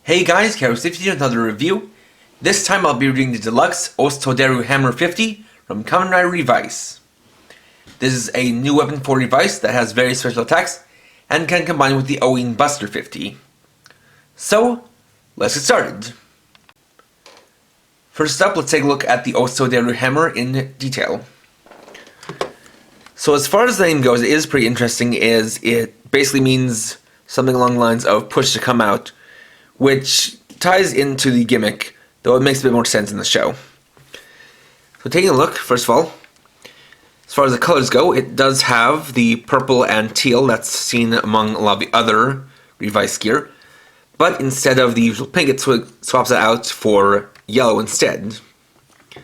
Hey guys, Karo50 with another review. This time I'll be reviewing the deluxe Osutoderu Hammer 50 from Kamen Revice. This is a new weapon for Revice that has very special attacks and can combine with the Ouing Buster 50. So, let's get started. First up, let's take a look at the Osutoderu Hammer in detail. So as far as the name goes, it is pretty interesting. It basically means something along the lines of push to come out, which ties into the gimmick, though it makes a bit more sense in the show. So taking a look, first of all, as far as the colors go, it does have the purple and teal that's seen among a lot of the other Revice gear, but instead of the usual pink, it swaps it out for yellow instead. It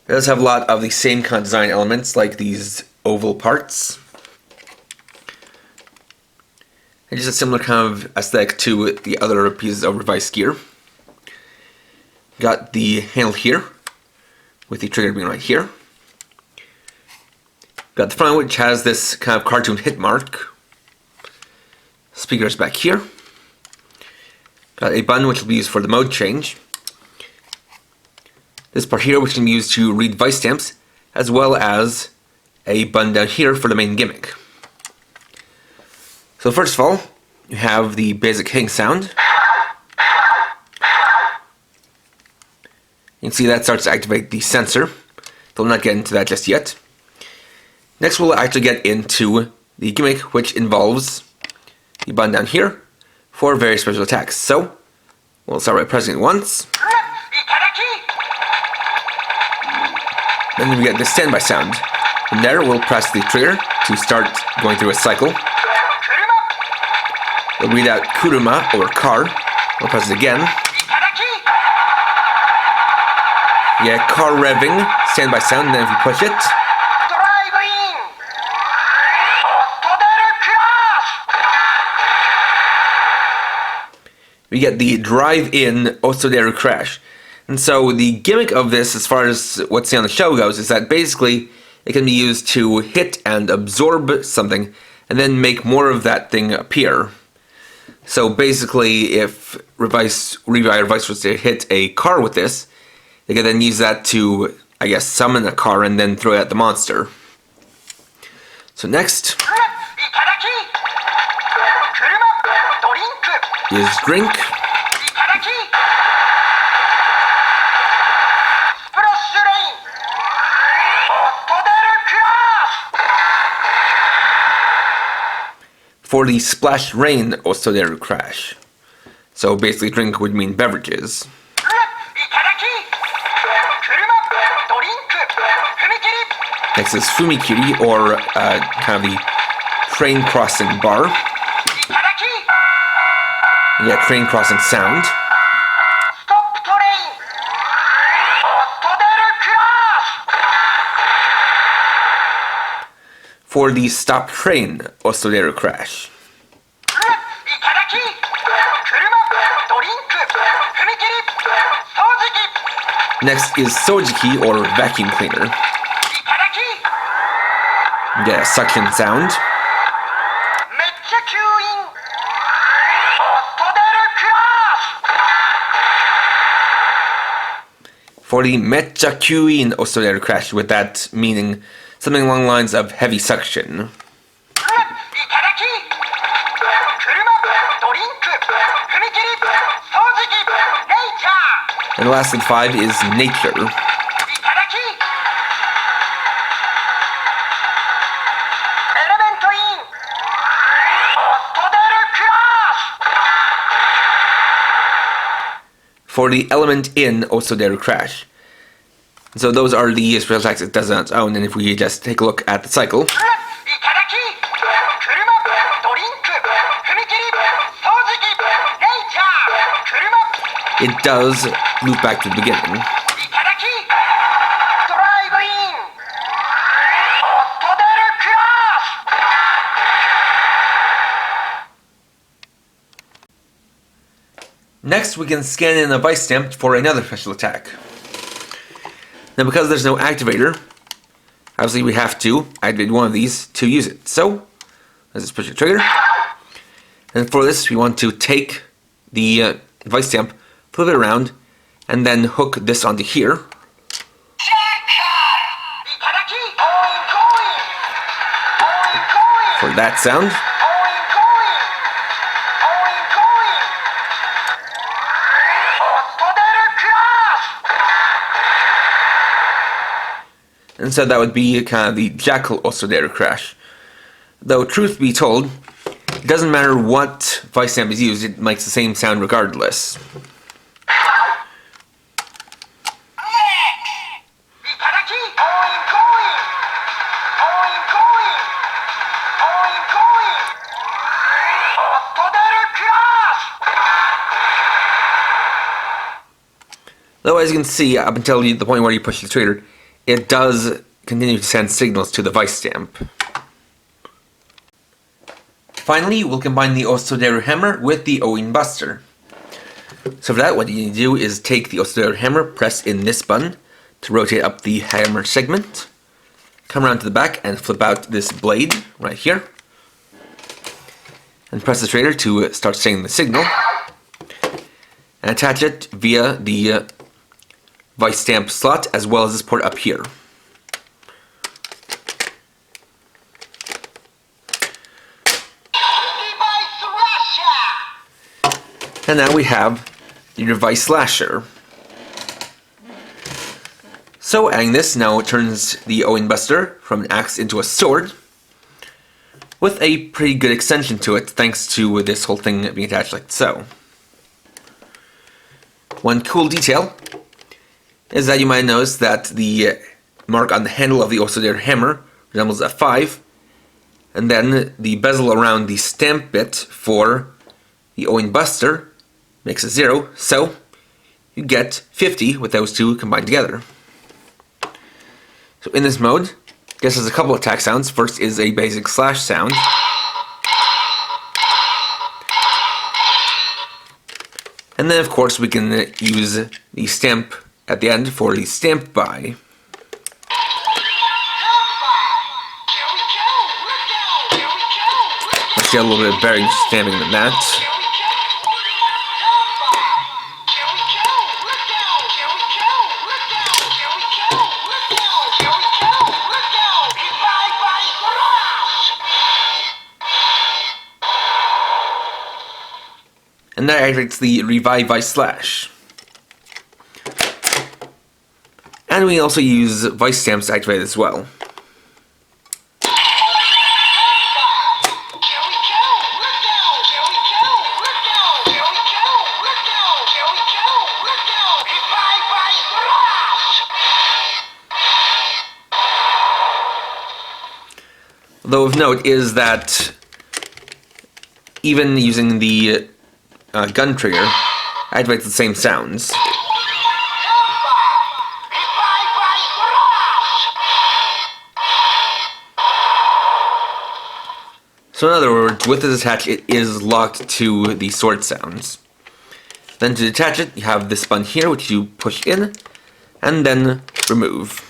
does have a lot of the same kind of design elements, like these oval parts. And just a similar kind of aesthetic to the other pieces of Revice gear. Got the handle here, with the trigger being right here. Got the front, which has this kind of cartoon hit mark. Speakers back here. Got a button which will be used for the mode change. This part here, which can be used to read Vice stamps, as well as a button down here for the main gimmick. So first of all, you have the basic hitting sound. You can see that starts to activate the sensor. We'll not get into that just yet. Next we'll actually get into the gimmick, which involves the button down here for very special attacks. So, we'll start by pressing it once. Then we get the standby sound. From there we'll press the trigger to start going through a cycle. We'll read out Kuruma, or car. We'll press it again. Yeah, car revving, standby sound, and then if you push it, we get the drive-in Osutoderu Crash. And so the gimmick of this, as far as what's seen on the show goes, is that basically it can be used to hit and absorb something, and then make more of that thing appear. So basically, if Revice was to hit a car with this, they could then use that to, I guess, summon a car and then throw it at the monster. So next is drink. For the Splash Rain Osutoderu Crash. So basically drink would mean beverages. Next is Fumikiri, or kind of the train crossing bar. You get train crossing sound. For the Stop Train Osutoderu Crash. Next is Sojiki, or vacuum cleaner. You get a suction sound. For the Mecha Kyuin Osutoderu Crash, with that meaning something along the lines of heavy suction. And the last of the five is Nature. For the Element in Osutoderu Crash. So those are the special attacks it does on its own, and if we just take a look at the cycle, it does loop back to the beginning. Next, we can scan in a Vice stamp for another special attack. Now, because there's no activator, obviously we have to activate one of these to use it. So, let's just push the trigger. And for this, we want to take the Vice stamp, flip it around, and then hook this onto here. For that sound. And so that would be kind of the Jackal Osutoderu Crash. Though, truth be told, it doesn't matter what Vice stamp is used, it makes the same sound regardless. Though, as you can see, up until the point where you push the trigger, it does continue to send signals to the Vice stamp. Finally, we'll combine the Osutoderu hammer with the Ouing buster. So for that, what you need to do is take the Osutoderu hammer, press in this button to rotate up the hammer segment, come around to the back and flip out this blade right here, and press the trigger to start sending the signal, and attach it via the Vice stamp slot as well as this port up here. And now we have the Revice slasher. So adding this now turns the Ouing buster from an axe into a sword, with a pretty good extension to it thanks to this whole thing being attached like so. One cool detail is that you might notice that the mark on the handle of the Osutoderu hammer resembles a 5, and then the bezel around the stamp bit for the Ouing buster makes a 0, so you get 50 with those two combined together. So in this mode, I guess there's a couple of attack sounds. First is a basic slash sound. And then of course we can use the stamp at the end for the stamp by. Let's get a little bit of bearing stamping than that. And that activates the Revice slash. And we also use Vice stamps to activate it as well. Though of note is that even using the gun trigger activates the same sounds. So in other words, with this attached, it is locked to the sword sounds. Then to detach it, you have this button here, which you push in, and then remove.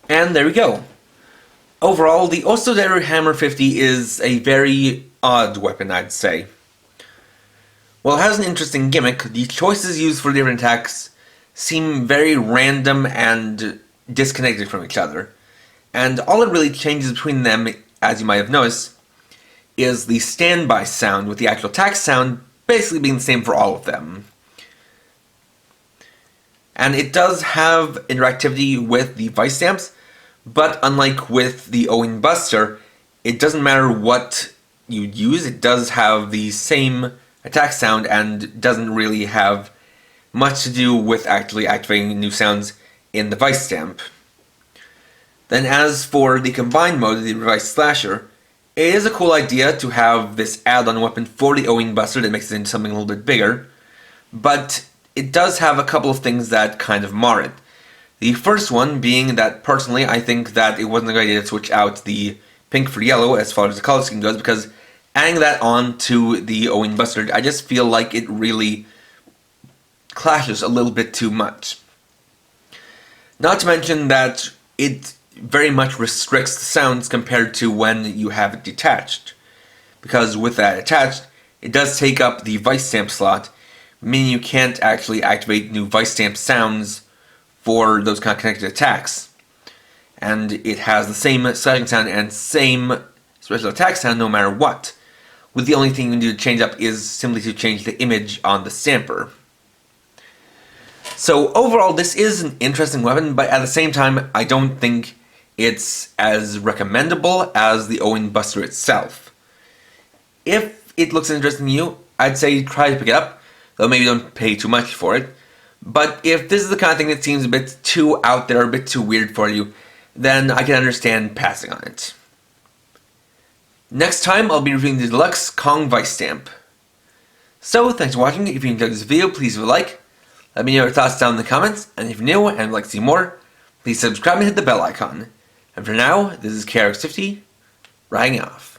And there we go. Overall, the Osutoderu Hammer 50 is a very odd weapon, I'd say. While it has an interesting gimmick, the choices used for different attacks seem very random and disconnected from each other. And all that really changes between them, as you might have noticed, is the standby sound, with the actual attack sound basically being the same for all of them. And it does have interactivity with the Vice stamps, but unlike with the Ouing buster, it doesn't matter what you use, it does have the same attack sound and doesn't really have much to do with actually activating new sounds in the Vice stamp. Then as for the combined mode, the Revice slasher, it is a cool idea to have this add-on weapon for the Ouing buster that makes it into something a little bit bigger, but it does have a couple of things that kind of mar it. The first one being that personally I think that it wasn't a good idea to switch out the pink for yellow as far as the color scheme goes, because adding that on to the Ouing buster, I just feel like it really clashes a little bit too much. Not to mention that it very much restricts the sounds compared to when you have it detached. because with that attached, it does take up the Vice stamp slot, meaning you can't actually activate new Vice stamp sounds for those kind of connected attacks. And it has the same slashing sound and same special attack sound no matter what, with the only thing you can do to change up is simply to change the image on the stamper. So overall, this is an interesting weapon, but at the same time, I don't think it's as recommendable as the Ouing Buster itself. If it looks interesting to you, I'd say try to pick it up, though maybe don't pay too much for it. But if this is the kind of thing that seems a bit too out there, a bit too weird for you, then I can understand passing on it. Next time, I'll be reviewing the Deluxe Kong Vice Stamp. So, thanks for watching. If you enjoyed this video, please leave a like. Let me know your thoughts down in the comments, and if you're new and would like to see more, please subscribe and hit the bell icon. And for now, this is KRX50, writing off.